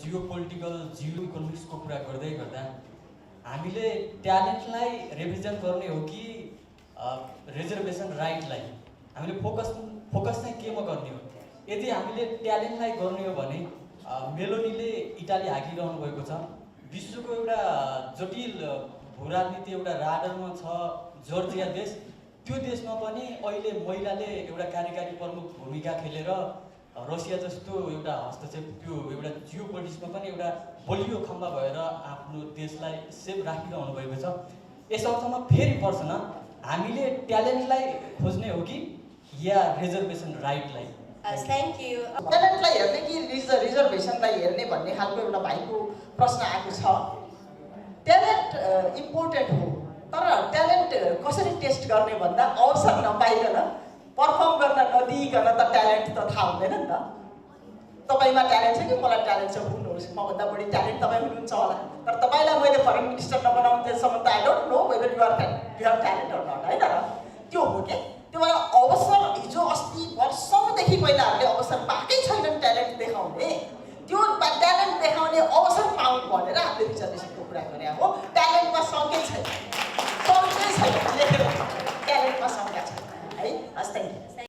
Geo political Jio इकोनोमिक्सको कुरा गर्दै गर्दा हामीले ट्यालेन्टलाई रिप्रेजेन्ट गर्ने हो कि रिजर्भेसन राइटलाई हामीले फोकस चाहिँ केमा गर्ने हो? यदि हामीले ट्यालेन्टलाई गर्ने हो भने मेलोनीले इटाली हाकिरहनु भएको छ। विश्वको एउटा जटिल भूराजनीति एउटा राडरमा छ जर्जिया देश। त्यो देशमा पनि अहिले महिलाले एउटा कार्यकारी प्रमुख भूमिका खेलेर रसिया जस्तो एउटा हस्तक्षेप त्यो एउटा जियो पोलिटिक्समा पनि एउटा बलियो खम्बा भएर आफ्नो देशलाई सेफ राखिरहनु भएको छ। यस अर्थमा फेरि प्रश्न, हामीले ट्यालेन्टलाई खोज्ने हो कि या रिजर्भेसन राइटलाई? Thank you. ट्यालेन्टलाई हेर्ने कि रिजर्भेसनलाई हेर्ने भन्ने खालको एउटा भाइको प्रश्न आएको छ। ट्यालेन्ट इम्पोर्टेन्ट हो, तर ट्यालेन्ट कसरी टेस्ट गर्ने भन्दा अवसर नपाइकन पर्फर्म गर्न नदिइकन त ट्यालेन्ट त थाहा हुँदैन नि त। तपाईँमा ट्यालेन्ट छ कि मलाई ट्यालेन्ट छ, हुनुहोस्, मभन्दा बढी ट्यालेन्ट तपाईँ हुनुहुन्छ होला, तर तपाईँलाई मैले फरेन मिनिस्टर नबनाउनु त्यसम्म त I don't know whether you have talent or not, होइन र? त्यो हो कि त्यो भएर अवसर हिजो अस्ति वर्षौँदेखि महिलाहरूले अवसर पाएकै छैनन् ट्यालेन्ट देखाउने। त्यो ट्यालेन्ट देखाउने अवसर पाउनु भनेर हामीले रिजर्भेसनको कुरा गरे हो। ट्यालेन्टमा सङ्कै छैन, सङ्कै छैन।